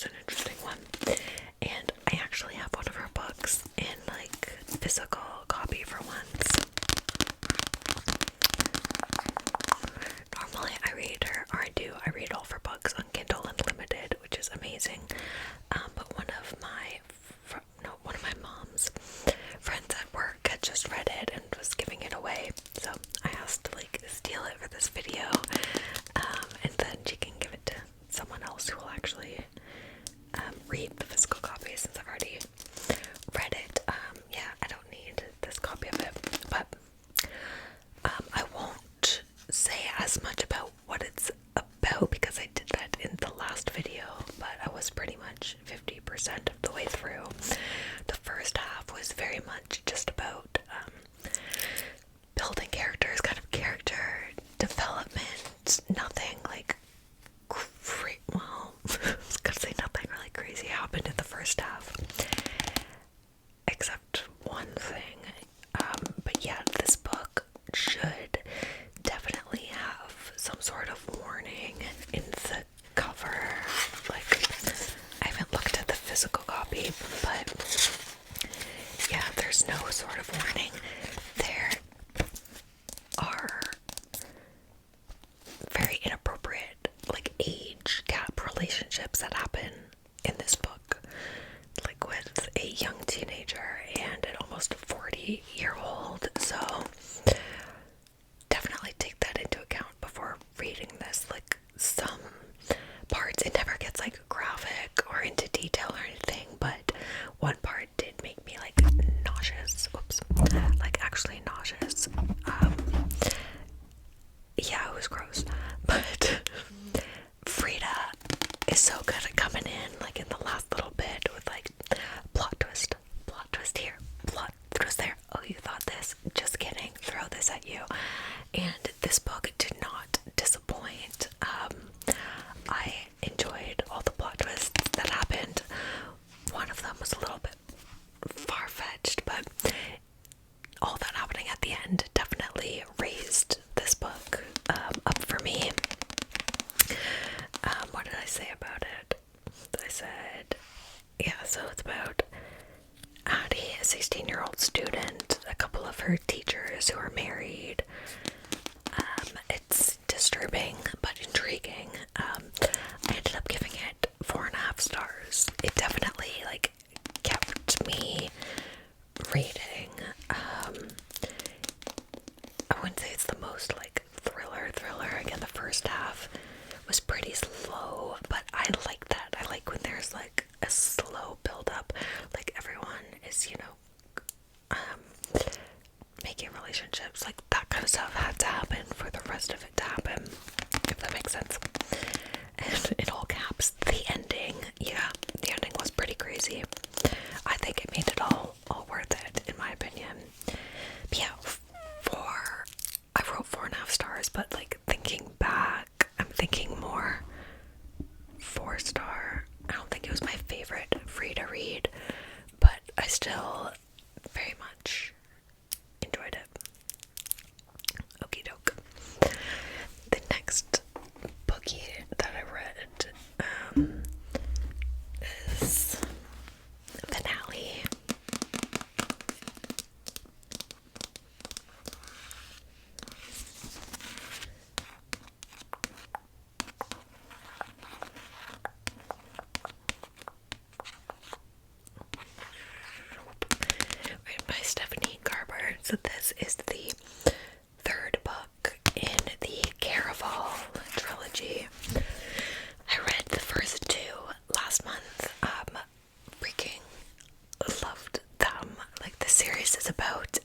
was an interesting one. And I actually have one of her books in like physical copy for once. Normally I read her, or I read all of her books on Kindle Unlimited, which is amazing. But one of my mom's friends at work had just read it and was giving it away. So I asked to like steal it for this video, and then she can give it to someone else who will actually read the physical copy, since I've already read it. Yeah, I don't need this copy of it, but I won't say as much about what it's about because I did that in the last video, but I was pretty much 50% of the way through. The first half was very much just about building characters, kind of character development, nothing like well, I was gonna say nothing really crazy happened in the first half, except one thing. But yeah, this book should definitely have some sort of warning in the cover. Like, I haven't looked at the physical copy, but yeah, there's no sort of warning. There are very inappropriate, like, age gap relationships that happen in this book, like with a young teenager and an almost 40-year-old. So definitely take that into account before reading this. Like, some parts, it never gets like graphic or into detail or anything, but one part did make me like nauseous. Like actually nauseous. Yeah, it was gross. But Freida is so good at coming in like in the last little bit with like plot twist here, plot twist there. Oh, you thought this? Just kidding. Throw this at you. And this book did not disappoint. I enjoyed all the plot twists that happened. One of them was a little bit far-fetched, but all that happening at the end definitely raised this book up for me. What did I say about it? I said, yeah, so it's about Addie, a 16-year-old student, a couple of her teachers who are married. It's disturbing but intriguing. I ended up giving it 4.5 stars. It definitely like kept me reading. I wouldn't say it's the most like thriller. Again, the first half was pretty slow, but I like that. I like when there's like a slow build up, like everyone is, making relationships, like that kind of stuff had to happen for the rest of it to happen, if that makes sense. And in all caps, the ending, yeah, the ending was pretty crazy. I think it made it all worth it, in my opinion. But yeah, I wrote 4.5 stars, but like thinking back, I'm thinking more 4-star. I don't think it was my favorite Freida read, but I still very much enjoyed it. Okie doke. The next bookie that I read is Finale. By Stephanie Garber. So this is the third book in the Caraval trilogy. I read the first 2 last month. Freaking loved them. Like, the series is about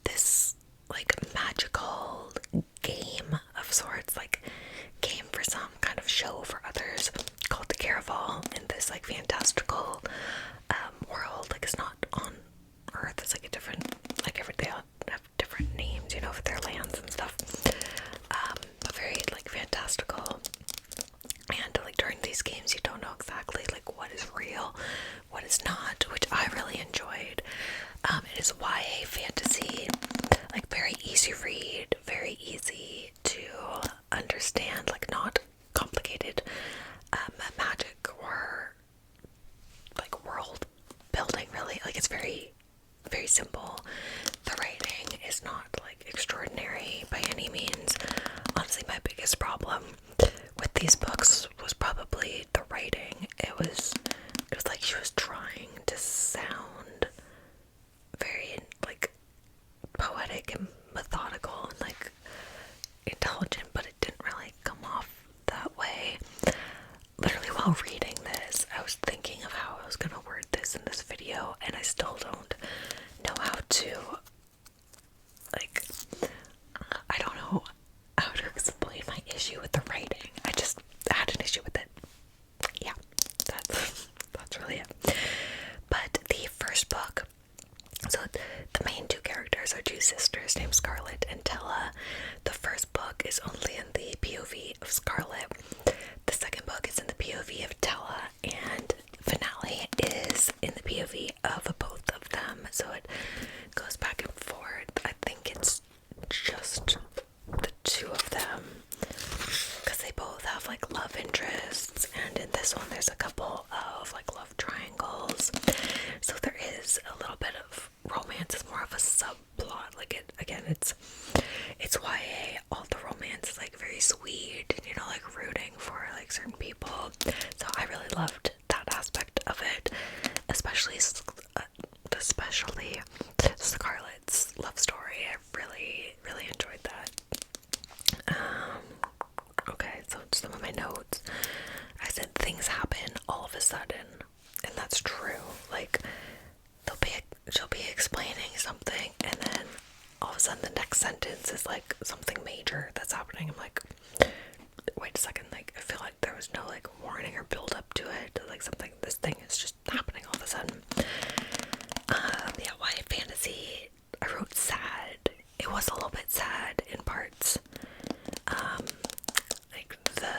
this like magical game of sorts, like game for some, kind of show for others, called the Caraval, in this like fantastical world. Like, it's not on Earth, it's like a different, like they all have different names, for their lands and stuff, but very like fantastical. And like during these games you don't know exactly like what is real, what is not, which I really enjoyed. It is YA fantasy, like very easy read, very easy to understand, like not complicated magic this is like something major that's happening. I'm like, wait a second, like I feel like there was no like warning or build up to it, like this thing is just happening all of a sudden. Yeah, YA fantasy, I wrote sad. It was a little bit sad in parts. Like the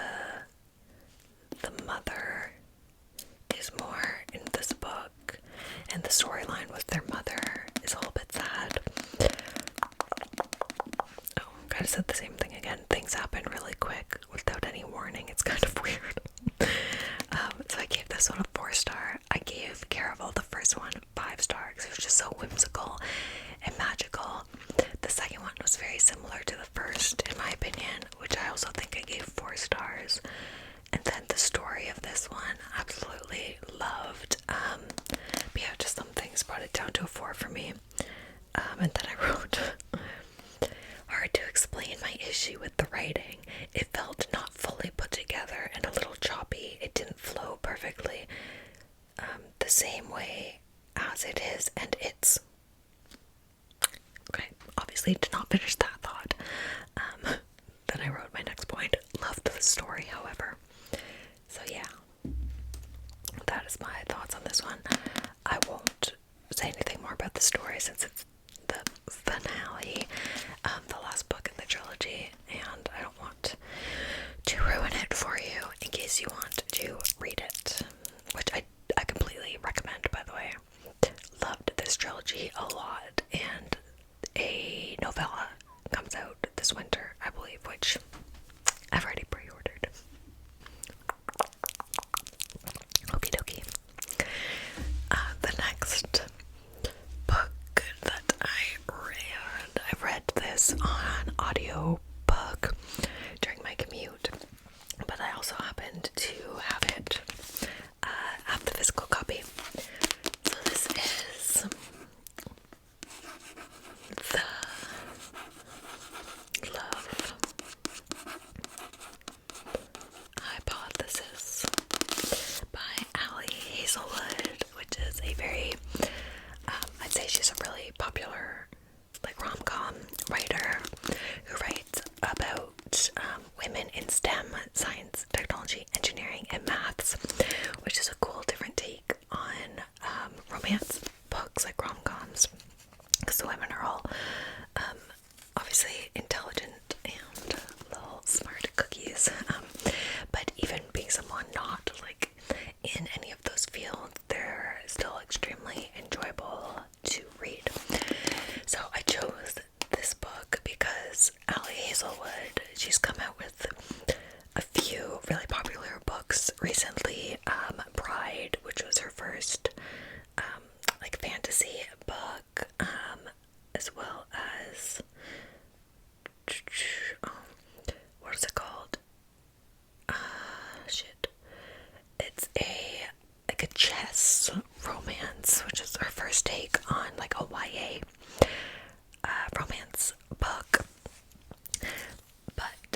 mother is more in this book, and the storyline with their mother is a little bit sad. Oh, kind of said the same thing again. Things happen really quick without any warning. It's kind of weird. So I gave this one a 4-star. I gave Caraval, the first one, 5 stars. It was just so whimsical and magical. The second one was very similar to the first, in my opinion, which I also think I gave 4 stars. And then the story of this one, absolutely loved. But yeah, just some things brought it down to a 4 for me. And then I wrote, hard to explain my issue with the writing. It felt not fully put together and a little choppy. It didn't flow perfectly the same way as it is, and it's... Okay, obviously did not finish that thought. Then I wrote my next point. Loved the story, however. So yeah, that is my thoughts on this one. I won't say anything more about the story since it's the finale, the last book in the trilogy, and I don't want to ruin it for you in case you want to read it, which I completely recommend, by the way. Loved this trilogy a lot, and a novella comes out this winter, I believe, which I've already pre-ordered. Okie dokie. The next book that I read this on audiobook during my commute, but I also happened to have the physical copy. So this is The Love Hypothesis by Ali Hazelwood, which is a very, I'd say she's a really popular like rom-com writer who writes about women in STEM, science, technology, engineering, and maths, which is a cool different take on romance books like rom-coms, because the women are all obviously intelligent and little smart cookies, but even being someone not like in any of those fields, they're still extremely enjoyable to read. So I chose this book because Ali Hazelwood, she's come out with a few really popular books recently. Pride, which was her first like fantasy book, as well as what is it called? It's a chess romance, which is her first take on like a YA romance book.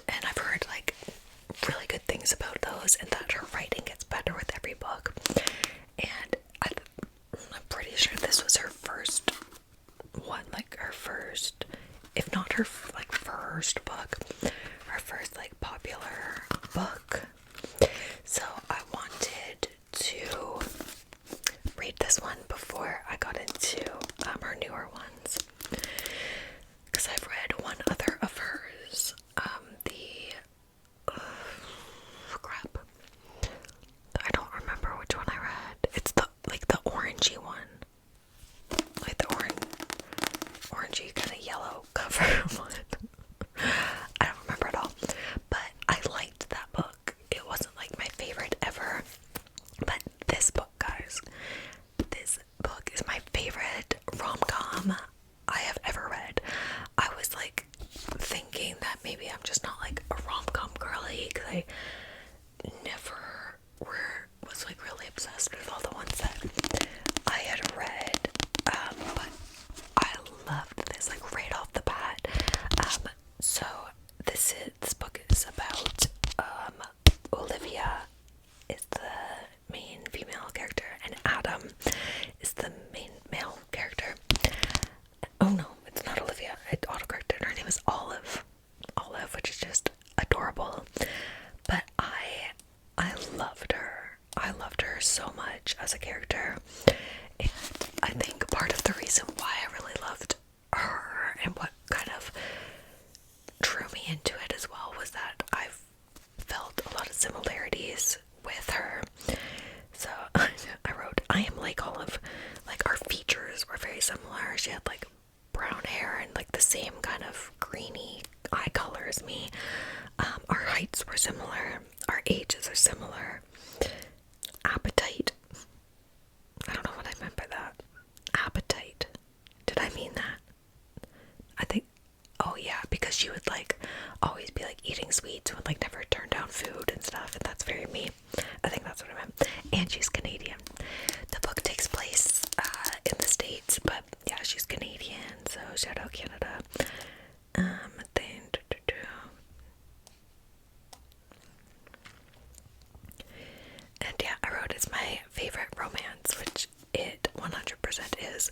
And I've heard like really good things about those, and that her writing gets better with every book. And I'm pretty sure this was her first one, like her first, if not her like first book, her first like popular book. So I wanted to read this one before I got into her newer ones, because I've read one other of hers. Crap. I don't remember which one I read. It's the orangey one. Like the orangey kind of yellow cover one. I don't remember at all. But I liked that book. It wasn't like my favorite ever. But this book, guys, this book is my favorite rom-com loved her so much as a character. And I think part of the reason why I really loved her and what kind of drew me into it as well was that I've felt a lot of similarities with her. So I wrote, I am like Olive. Like, our features were very similar. She had like brown hair and like the same kind of greeny eye color as me. Our heights were similar. Our ages are similar. Appetite. I don't know what I meant by that. Appetite. Did I mean that? I think, oh yeah, because she would like always be like eating sweets, would like never turn down food and stuff, and that's very me. I think that's what I meant. And she's Canadian. The book takes place in the States, but yeah, she's Canadian, so shout out Canada. And yeah, I wrote it's my favorite romance, which it 100% is.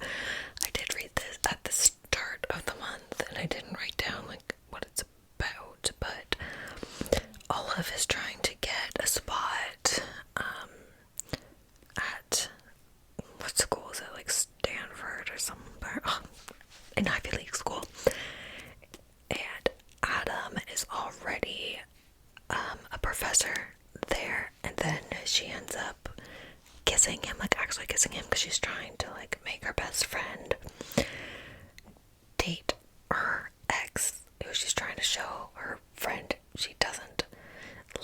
I did read this at the start of the month, and I didn't write down like what it's about, but Olive is trying to get a spot at, what school is it, like Stanford or somewhere, an Ivy League school, and Adam is already a professor there, and then she ends up kissing him, like actually kissing him, because she's trying to like make her best friend date her ex, who she's trying to show her friend she doesn't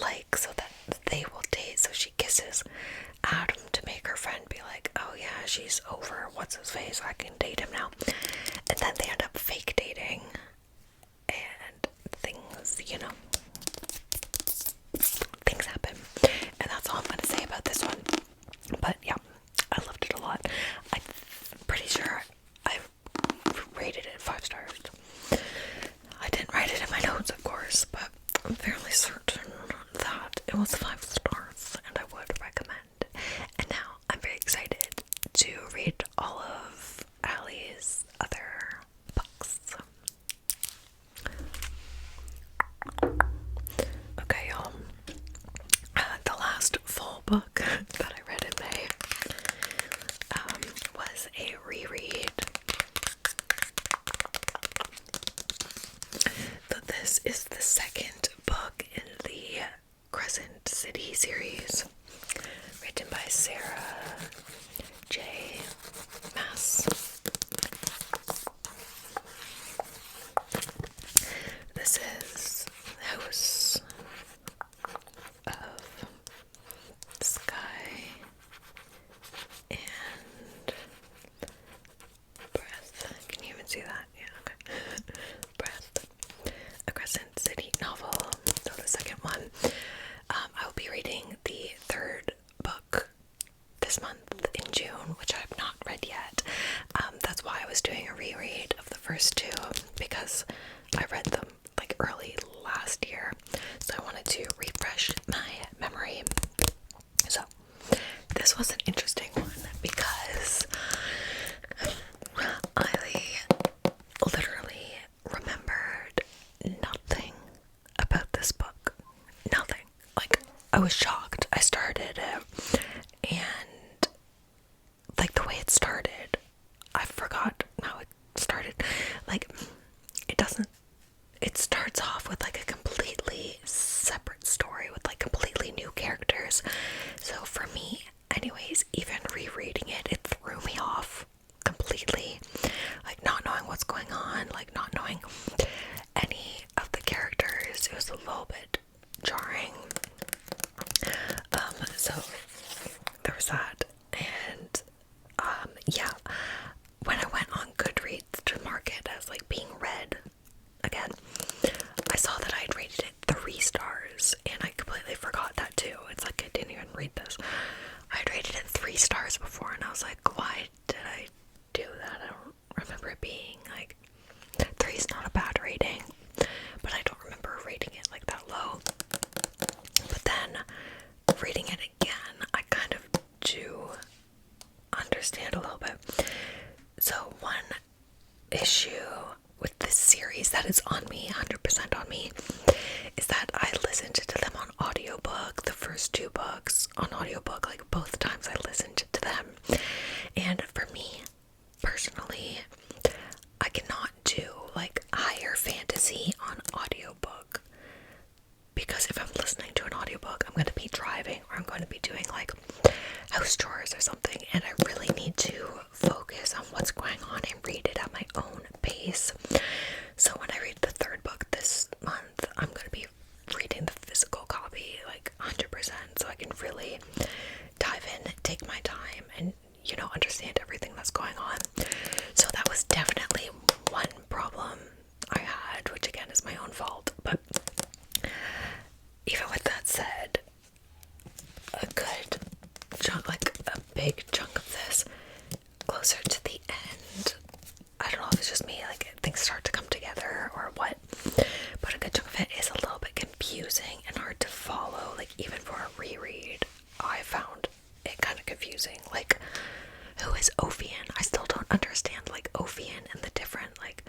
like, so that they will date. So she kisses Adam to make her friend be like, oh yeah, she's over what's his face, I can date him now. And then they end up fake dating, and things, you know, things happen. And that's all I'm gonna say about this one. But yeah, I loved it a lot. I'm pretty sure I rated it 5 stars. I didn't write it in my notes, of course, but I'm fairly certain that it was 5 stars, and I would recommend. And now I'm very excited to read all of Allie's other books. Okay, y'all. The last full book that I read in May was a reread. So this is the second book in the Crescent City series, written by Sarah J. Maas. This is House of Sky and Breath. Can you even see that? Yeah, okay. Breath. A Crescent City novel. So the second one. I will be reading the third book this month in June, which I have not read yet. That's why I was doing a reread of the first 2, because I read them like early last year, so I wanted to refresh my memory. So this was an interesting one because I literally remembered nothing about this book. Nothing. Like, I was shocked. I started it, and like the way it started, I forgot how it started. Like, it starts off with like a completely separate story with like completely new characters. So for me, anyways, even rereading it, it threw me off completely. Like, not knowing what's going on, like not knowing any of the characters, it was a little bit jarring. So there was that, and yeah, when I went on Goodreads to mark it as like being read again, I saw that I had rated it 3 stars, and I completely forgot that too. It's like I didn't even read this. I had rated it 3 stars before, and I was like, why did I do that? I don't remember it being like 3 is not a bad rating, but I don't remember rating it like that low. But then reading it again, I kind of do understand a little bit. So one issue with this series that is on me, 100% on me, is that I listened to them on audiobook, the first 2 books on audiobook, like both times I listened to them. And for me, personally, I cannot do like higher fantasy on audiobook, because if I'm listening to an audiobook, I'm going to be driving or I'm going to be doing like house chores or something, and I really need to focus on what's going on and read it at my own pace. So when I read the 3rd book this month, I'm going to be reading the physical copy like 100%, so I can really dive in, take my time, and understand everything that's going on. So that was definitely one problem I had, which again is my own fault. But even with that said, a good chunk, like a big chunk of this, closer to the end, I don't know if it's just me, like things start to come together or what, but a good chunk of it is a little bit confusing and hard to follow. Like even for a reread, I found it kind of confusing. Like, who is Ophian? I still don't understand like Ophian and the different like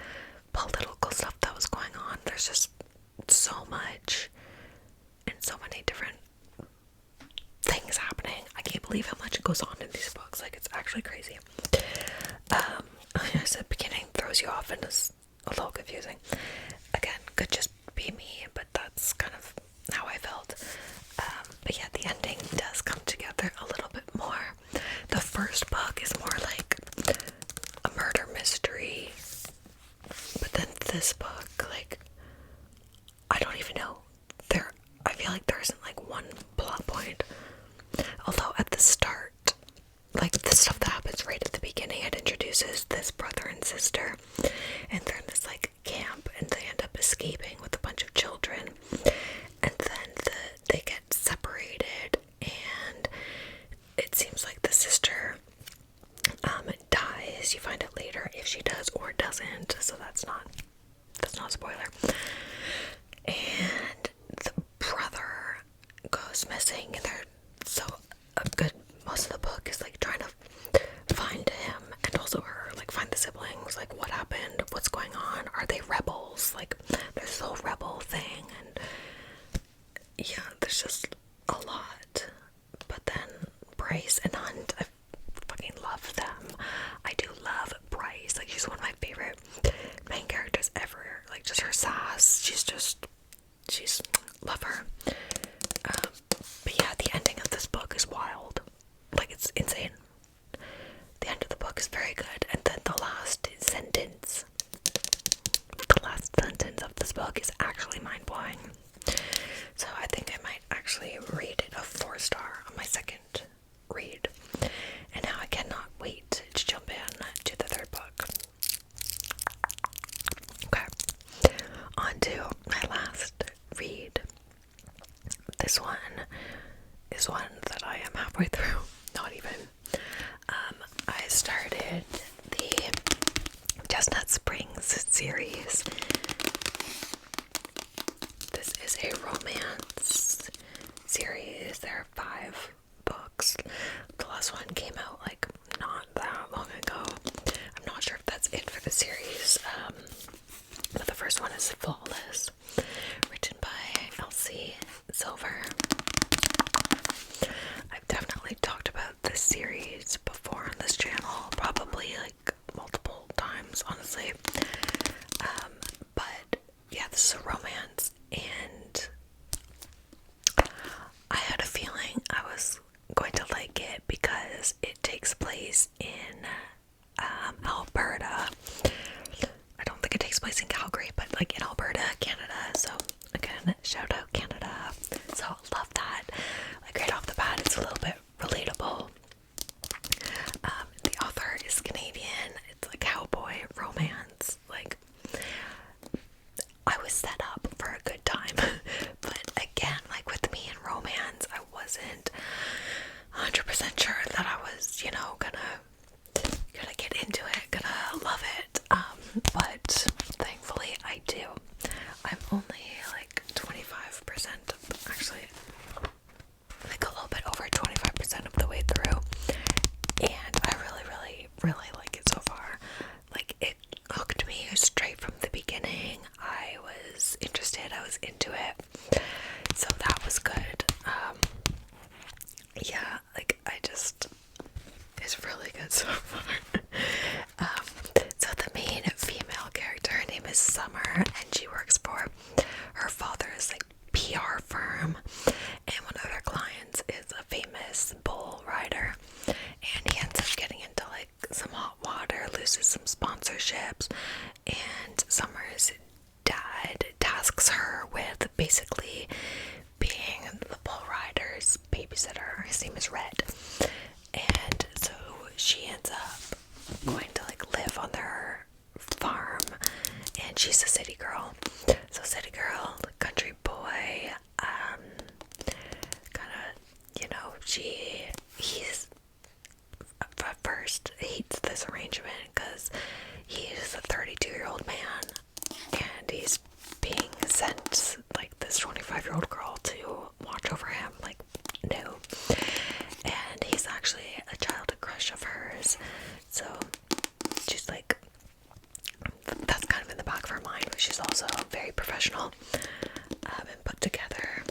political stuff that was going on. There's just so much and so many different things happening. I can't believe how much goes on in these books. Like, it's actually crazy. I said beginning throws you off and is a little confusing. Again, could just be me, but that's kind of how I felt. But yeah, the ending does come together a little bit more. The first book is more like a murder mystery, but then this book, like, I don't even know. I feel like there isn't like one plot point. Although at the start, like the stuff that happens right at the beginning, it introduces this brother and sister, and they're in this like camp, and they end up escaping with a bunch of children, and then they get separated, and it seems like the sister dies. You find out later if she does or doesn't, so that's not a spoiler. And the brother goes missing, and most of the book is like trying to find him and also her, like find the siblings, like what happened, what's going on, are they rebels, like there's this whole rebel thing, and yeah, there's just a lot. But then Bryce and Hunt, I fucking love them. I do love Bryce, like she's one of my favorite main characters ever, like just her sass, she's love her. But yeah, the ending of this book is wild. Like, it's insane. The end of the book is very good, and then the last sentence of this book is actually mind-blowing. So I think I might actually rate it a 4-star on my second read. And now I cannot wait to jump in to the 3rd book. Okay, on to my last read. This one is one that I am halfway through. Not even. I started the Chestnut Springs series. This is a romance series. There are 5 books. The last one came out like not that long ago. I'm not sure if that's it for the series. But the first one is Flawless, written by Elsie Silver. I've definitely talked about this series before on this channel, probably like multiple times, honestly. But yeah, this is a romance, and I had a feeling I was going to like it because it takes place in Alberta. I don't think it takes place in Calgary, but like in Alberta, Canada. So again, shout out Canada. So love that. Like right off the bat, it's a little bit relatable. The author is Canadian. It's like cowboy romance. Like, I was set up for a good time. But again, like with me in romance, I wasn't 100% sure that I was, gonna get into it, gonna love it. But thankfully I do. I'm only like 25%, actually, like a little bit over 25% of the way through, and I really like it so far. Like, it hooked me straight from the beginning. I was interested, I was into it. so far. So the main female character, her name is Summer, and she works for her father's like PR firm, and one of their clients is a famous bull rider, and he ends up getting into like some hot water, loses some sponsorships, and Summer's dad tasks her with basically being the bull rider's babysitter. His name is Red, and so she ends up going to like live on their farm, and she's a city girl. So city girl, country boy, kind of, you know, he's at first hates this arrangement because he's a 32-year-old man and he's being sent like this 25-year-old girl to watch over him. Like, no. And he's actually a childhood crush of hers, so she's like, that's kind of in the back of her mind, but she's also very professional and put together,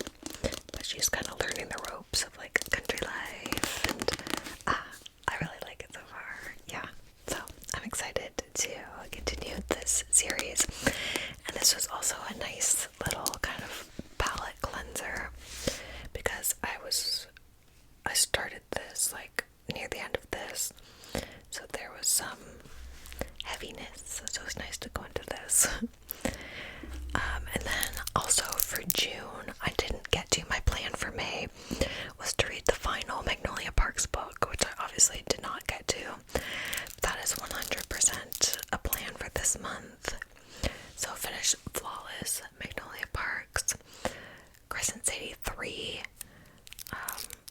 but she's kind of learning the ropes of like country life, and I really like it so far. Yeah, so I'm excited to continue this series, and this was also a nice little kind of palette cleanser because I started this like near the end of this, so there was some heaviness, so it's nice to go into this. And then also for June, I didn't get to. My plan for May was to read the final Magnolia Parks book, which I obviously did not get to. That is 100% a plan for this month. So finish Flawless, Magnolia Parks, Crescent City 3.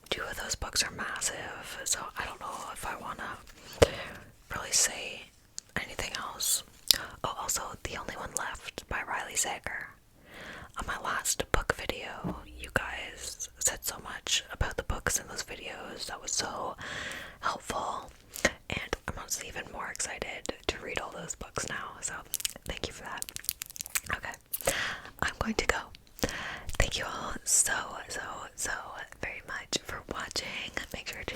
Two of those books are massive, so I don't know if I want to really say anything else. Oh, also, The Only One Left by Riley Sager. On my last book video, you guys said so much about the books in those videos. That was so helpful, and I'm honestly even more excited to read all those books now, so thank you for that. Okay, I'm going to go. Thank you all so very much for watching. Make sure to